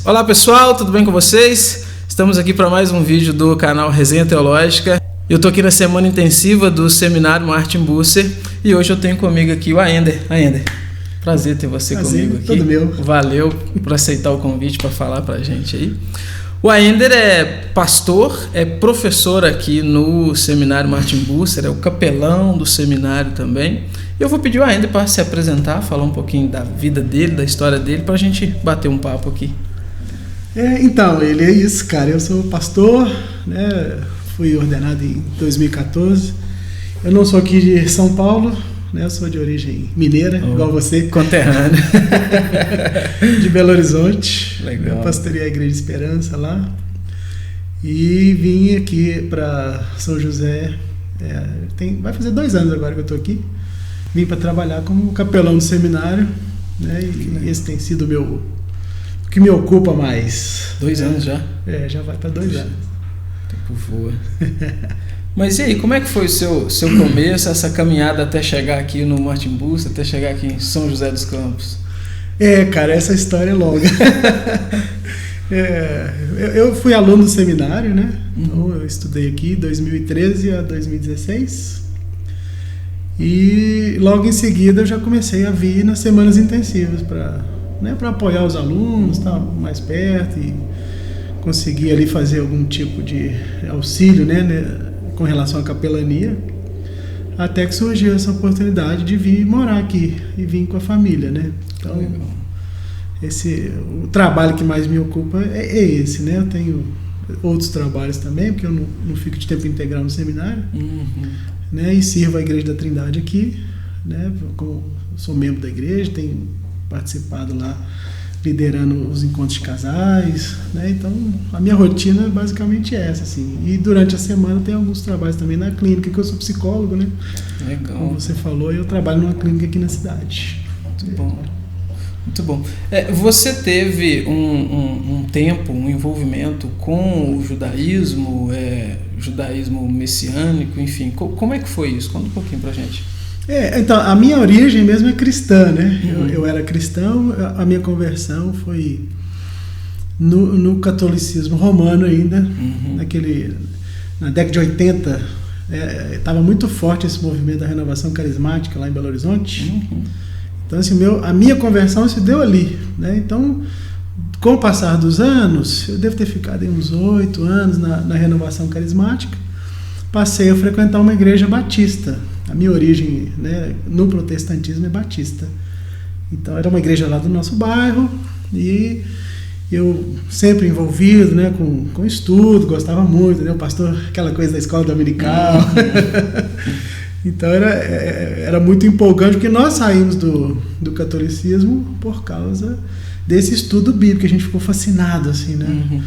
Olá pessoal, tudo bem com vocês? Estamos aqui para mais um vídeo do canal Resenha Teológica. Eu estou aqui na semana intensiva do Seminário Martin Bucer e hoje eu tenho comigo aqui o Aender. Prazer ter você comigo aqui. Tudo meu. Valeu por aceitar o convite para falar para a gente aí. O Aender é pastor, é professor aqui no Seminário Martin Bucer, é o capelão do seminário também. Eu vou pedir ao Aender para se apresentar, falar um pouquinho da vida dele, da história dele, para a gente bater um papo aqui. Então, ele é isso, cara. Eu sou pastor, né? Fui ordenado em 2014. Eu não sou aqui de São Paulo, né? Eu sou de origem mineira, igual você. Conterrâneo. De Belo Horizonte. Legal. Eu pastorei a Igreja Esperança lá. E vim aqui para São José. Vai fazer 2 anos agora que eu estou aqui. Vim para trabalhar como capelão do seminário, né? E esse tem sido o que me ocupa mais. 2 anos já? Já vai para 2 anos. O tempo voa. Mas e aí, como é que foi o seu começo, essa caminhada até chegar aqui no Martin Bucer, até chegar aqui em São José dos Campos? Cara, essa história é longa. Eu fui aluno do seminário, né? Então, eu estudei aqui de 2013 a 2016. E logo em seguida eu já comecei a vir nas semanas intensivas para apoiar os alunos, estar mais perto e conseguir ali fazer algum tipo de auxílio, né, com relação à capelania, até que surgiu essa oportunidade de vir morar aqui e vir com a família, né? Então, o trabalho que mais me ocupa é esse, né? Eu tenho outros trabalhos também, porque eu não fico de tempo integral no seminário, né? E sirvo a Igreja da Trindade aqui, né? Como sou membro da igreja, tenho participado lá, liderando os encontros de casais, né? Então, a minha rotina é basicamente essa, assim. E durante a semana tem alguns trabalhos também na clínica, que eu sou psicólogo, né? Legal. Como você falou, eu trabalho numa clínica aqui na cidade. Muito bom. Muito bom. Você teve um tempo, um envolvimento com o judaísmo, judaísmo messiânico, enfim. Como é que foi isso? Conta um pouquinho pra gente. Então, a minha origem mesmo é cristã, né? Eu era cristão, a minha conversão foi no catolicismo romano ainda, na década de 80, estava muito forte esse movimento da renovação carismática lá em Belo Horizonte. Então, assim, a minha conversão se deu ali, né? Então, com o passar dos anos, eu devo ter ficado aí uns 8 anos na renovação carismática, passei a frequentar uma igreja batista. A minha origem, né, no protestantismo é batista. Então era uma igreja lá do nosso bairro e eu sempre envolvido, né, com estudo, gostava muito, né, o pastor, aquela coisa da escola dominical. Então era muito empolgante, porque nós saímos do catolicismo por causa desse estudo bíblico, que a gente ficou fascinado, assim, né?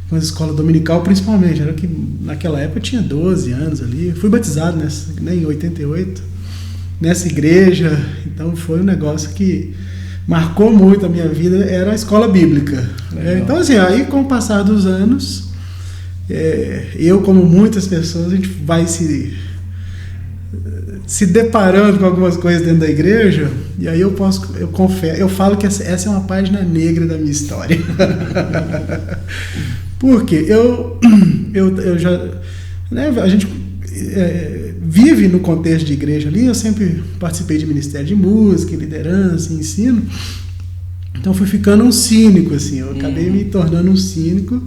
Com a escola dominical, principalmente. Era que naquela época eu tinha 12 anos ali. Fui batizado em 88, nessa igreja. Então foi um negócio que marcou muito a minha vida. Era a escola bíblica. Então, assim, aí com o passar dos anos, eu, como muitas pessoas, a gente vai se deparando com algumas coisas dentro da igreja, e aí eu confesso, eu falo que essa é uma página negra da minha história. Porque eu já, né, a gente vive no contexto de igreja ali. Eu sempre participei de ministério de música, liderança, ensino. Então fui ficando um cínico, assim. Eu acabei me tornando um cínico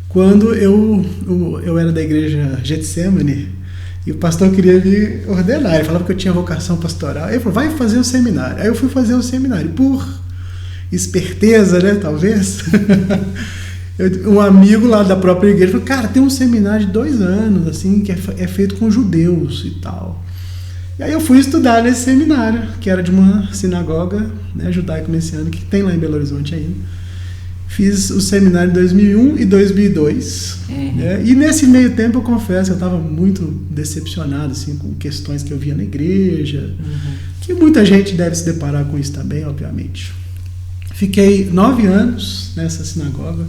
quando eu era da igreja Getsemane e o pastor queria me ordenar. Ele falava que eu tinha vocação pastoral. Ele falou, vai fazer o seminário. Aí eu fui fazer o seminário. Por esperteza, né, talvez... Um amigo lá da própria igreja falou, cara, tem um seminário de 2 anos, assim, que é feito com judeus e tal. E aí eu fui estudar nesse seminário, que era de uma sinagoga, né, judaico-messiânica, que tem lá em Belo Horizonte ainda. Fiz o seminário em 2001 e 2002. E nesse meio tempo eu confesso que eu estava muito decepcionado, assim, com questões que eu via na igreja, que muita gente deve se deparar com isso também, obviamente. Fiquei 9 anos nessa sinagoga.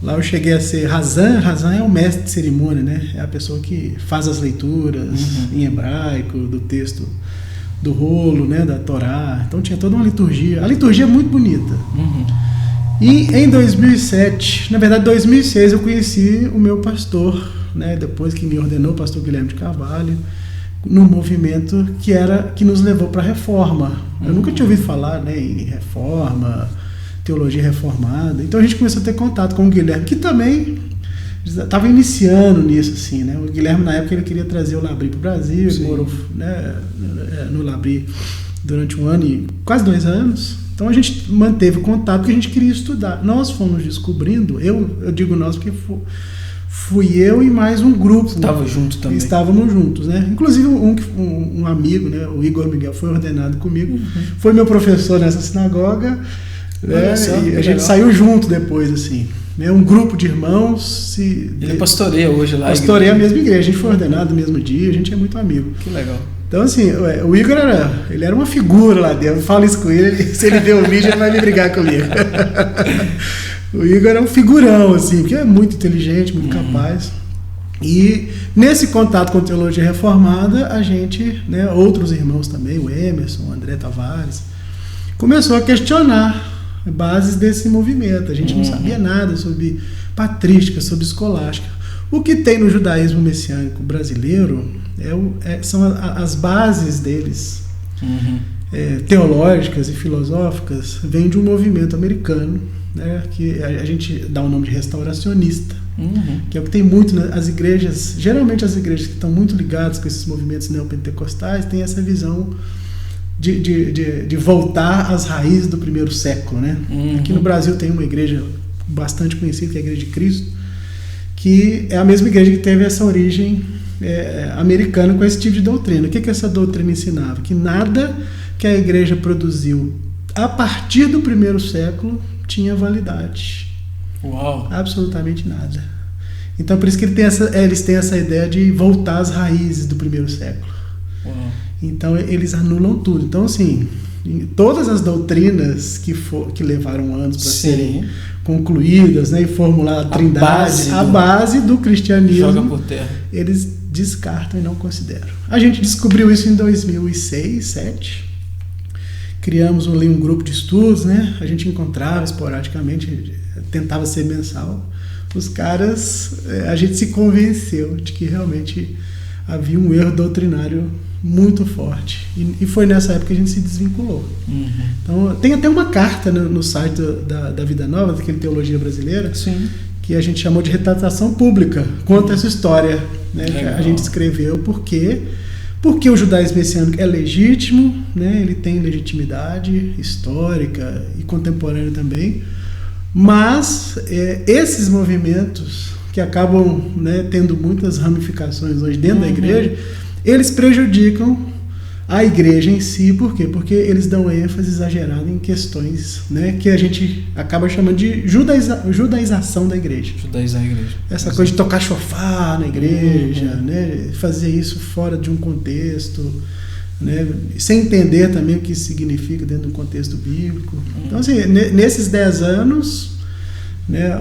Lá eu cheguei a ser Razan. Razan é o mestre de cerimônia, né? É a pessoa que faz as leituras em hebraico do texto do rolo, né? Da Torá. Então tinha toda uma liturgia. A liturgia é muito bonita. E em 2007, na verdade 2006, eu conheci o meu pastor, né, depois que me ordenou, o pastor Guilherme de Carvalho, num movimento que nos levou para a reforma. Eu nunca tinha ouvido falar, né, em reforma, teologia reformada. Então a gente começou a ter contato com o Guilherme, que também estava iniciando nisso, assim, né? O Guilherme, na época, ele queria trazer o Labri para o Brasil, ele morou, né, no Labri durante 1 ano e quase 2 anos. Então a gente manteve o contato porque a gente queria estudar. Nós fomos descobrindo, eu digo nós porque fui eu e mais um grupo. Estava junto também. Estávamos juntos, né? Inclusive um amigo, né? O Igor Miguel foi ordenado comigo, foi meu professor nessa sinagoga, né? E a gente saiu junto depois, assim. Né? Um grupo de irmãos. Ele pastoreia hoje lá. Pastoreia a mesma igreja, a gente foi ordenado no mesmo dia, a gente é muito amigo. Que legal. Então, assim, o Igor ele era uma figura lá dentro. Eu falo isso com ele, se ele ver o vídeo, ele vai me brigar comigo. O Igor é um figurão, assim, porque é muito inteligente, muito capaz. E nesse contato com a teologia reformada, a gente, né, outros irmãos também, o Emerson, o André Tavares, começou a questionar bases desse movimento. A gente não sabia nada sobre patrística, sobre escolástica. O que tem no judaísmo messiânico brasileiro são as bases deles, teológicas e filosóficas, vêm de um movimento americano, né, que a gente dá o nome de restauracionista, que é o que tem muito as igrejas, geralmente as igrejas que estão muito ligadas com esses movimentos neopentecostais têm essa visão de voltar às raízes do primeiro século, né? Aqui no Brasil tem uma igreja bastante conhecida, que é a Igreja de Cristo, que é a mesma igreja que teve essa origem americana com esse tipo de doutrina. O que essa doutrina ensinava? Que nada que a igreja produziu a partir do primeiro século tinha validade. Uau! Absolutamente nada. Então, por isso que eles têm essa ideia de voltar às raízes do primeiro século. Uau. Então, eles anulam tudo. Então, assim, todas as doutrinas que levaram anos para serem concluídas, né, e formular a trindade, a base do cristianismo, joga por terra. Eles descartam e não consideram. A gente descobriu isso em 2006, 2007. Criamos ali um grupo de estudos, né? A gente encontrava esporadicamente, tentava ser mensal. Os caras, a gente se convenceu de que realmente havia um erro doutrinário muito forte. E foi nessa época que a gente se desvinculou. Então, tem até uma carta no site da Vida Nova, daquele Teologia Brasileira, que a gente chamou de retratação pública. Conta essa história, né, que a gente escreveu. Por quê? Porque o judaísmo messiânico é legítimo, né, ele tem legitimidade histórica e contemporânea também, mas esses movimentos que acabam, né, tendo muitas ramificações hoje dentro da igreja, eles prejudicam a igreja em si. Por quê? Porque eles dão ênfase exagerada em questões, né, que a gente acaba chamando de judaização da igreja. Judaizar a igreja. Essa coisa de tocar chofar na igreja, né, fazer isso fora de um contexto, né, sem entender também o que isso significa dentro do contexto bíblico. Então, assim, nesses 10 anos, né,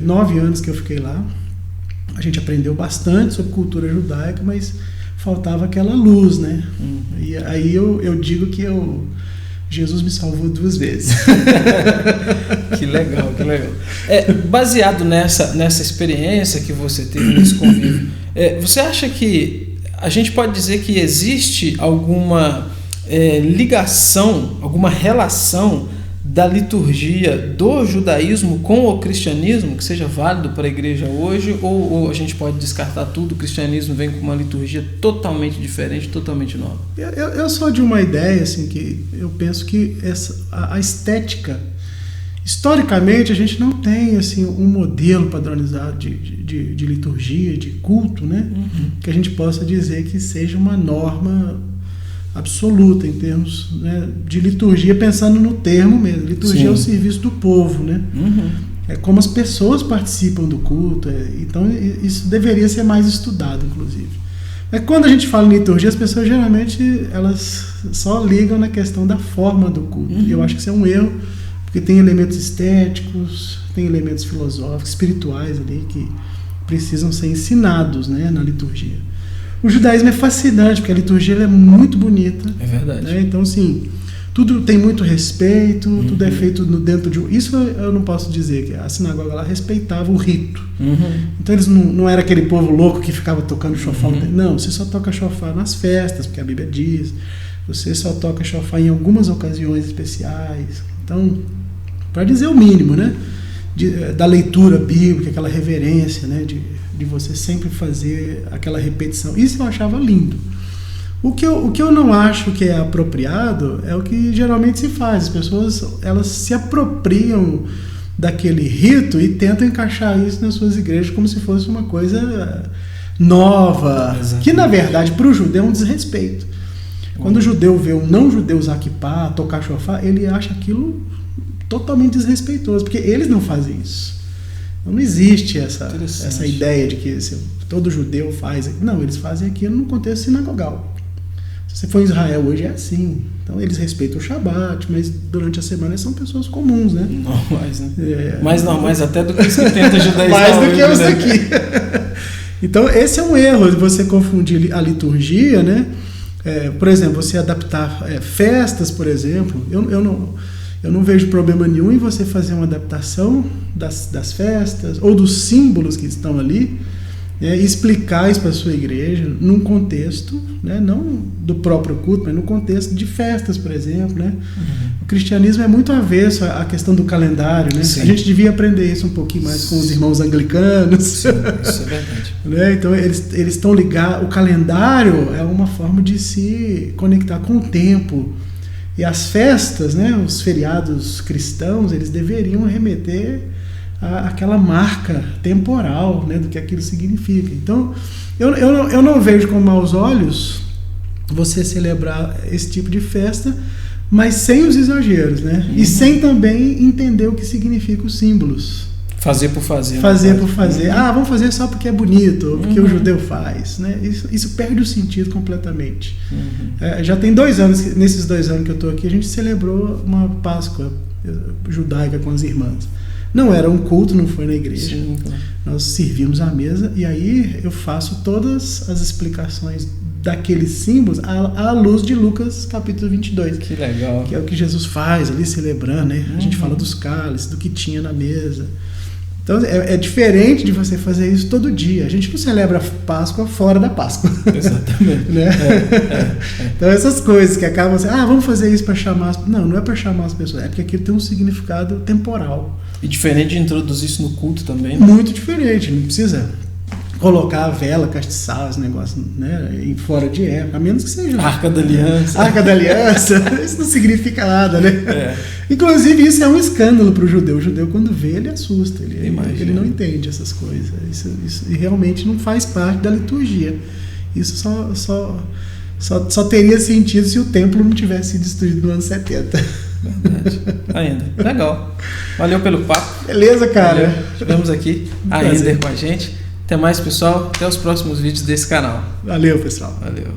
9 anos que eu fiquei lá, a gente aprendeu bastante sobre cultura judaica, mas faltava aquela luz, né? E aí eu digo que Jesus me salvou 2 vezes. Que legal, que legal. Baseado nessa experiência que você teve nesse convívio, você acha que a gente pode dizer que existe alguma ligação, alguma relação da liturgia do judaísmo com o cristianismo que seja válido para a igreja hoje, ou a gente pode descartar tudo, o cristianismo vem com uma liturgia totalmente diferente, totalmente nova? Eu sou de uma ideia, assim, que eu penso que a estética, historicamente a gente não tem, assim, um modelo padronizado de liturgia, de culto, né, que a gente possa dizer que seja uma norma absoluta em termos, né, de liturgia, pensando no termo mesmo. Liturgia é o serviço do povo, né? É como as pessoas participam do culto. Então isso deveria ser mais estudado, inclusive. Mas quando a gente fala em liturgia, as pessoas geralmente elas só ligam na questão da forma do culto. E eu acho que isso é um erro, porque tem elementos estéticos, tem elementos filosóficos, espirituais ali que precisam ser ensinados, né, na liturgia. O judaísmo é fascinante, porque a liturgia é muito bonita. É verdade. Né? Então, assim, tudo tem muito respeito, tudo é feito dentro de... Isso eu não posso dizer, que a sinagoga lá respeitava o rito. Então eles não era aquele povo louco que ficava tocando chofar. Não, você só toca chofar nas festas, porque a Bíblia diz. Você só toca chofar em algumas ocasiões especiais. Então, para dizer o mínimo, né? Da leitura bíblica, aquela reverência, né? De você sempre fazer aquela repetição. Isso eu achava lindo. O que eu não acho que é apropriado é o que geralmente se faz. As pessoas, elas se apropriam daquele rito e tentam encaixar isso nas suas igrejas como se fosse uma coisa nova. Exatamente. Que na verdade para o judeu é um desrespeito. Quando o judeu vê um não-judeu usar kippá, tocar shofar, ele acha aquilo totalmente desrespeitoso, porque eles não fazem isso. Não existe essa ideia de que todo judeu faz. Não, eles fazem aquilo no contexto sinagogal. Se você for em Israel hoje é assim. Então eles respeitam o Shabat, mas durante a semana eles são pessoas comuns, né? Normais, né? Mais normais até do que os que tentam judaizar. Mais do que os aqui. Então esse é um erro de você confundir a liturgia, né? Por exemplo, você adaptar festas, por exemplo, eu não vejo problema nenhum em você fazer uma adaptação das festas ou dos símbolos que estão ali, né, e explicar isso para a sua igreja num contexto, né, não do próprio culto, mas no contexto de festas, por exemplo. Né? O cristianismo é muito avesso à questão do calendário. Né? A gente devia aprender isso um pouquinho mais com os irmãos anglicanos. Sim, isso é verdade. Né? Então eles estão ligados. O calendário é uma forma de se conectar com o tempo. E as festas, né, os feriados cristãos, eles deveriam remeter àquela marca temporal, né, do que aquilo significa. Então, eu não vejo com maus olhos você celebrar esse tipo de festa, mas sem os exageros, né? E sem também entender o que significa os símbolos. Fazer por fazer. Fazer por fazer. Vamos fazer só porque é bonito, ou porque o judeu faz. Né? Isso perde o sentido completamente. Já tem 2 anos, nesses 2 anos que eu estou aqui, a gente celebrou uma Páscoa judaica com as irmãs. Não era um culto, não foi na igreja. Sim, claro. Nós servimos à mesa e aí eu faço todas as explicações daqueles símbolos à luz de Lucas capítulo 22. Que legal. Que é o que Jesus faz ali celebrando, né? A gente fala dos cálices, do que tinha na mesa. Então é diferente de você fazer isso todo dia. A gente não celebra a Páscoa fora da Páscoa. Exatamente. Né? Então essas coisas que acabam assim, vamos fazer isso para chamar as... Não é para chamar as pessoas, é porque aquilo tem um significado temporal. E diferente de introduzir isso no culto também, né? Muito diferente, não precisa colocar a vela, castiçar os negócios, né, em fora de época, a menos que seja Arca da Aliança. Arca da Aliança, isso não significa nada, né? Inclusive isso é um escândalo para o judeu. O judeu, quando vê, ele assusta, ele não entende essas coisas. Isso realmente não faz parte da liturgia. Isso só teria sentido se o templo não tivesse sido destruído no ano 70. Verdade. Ainda. Legal. Valeu pelo papo. Beleza, cara. Valeu. Tivemos aqui a Ender com a gente. Até mais, pessoal. Até os próximos vídeos desse canal. Valeu, pessoal. Valeu.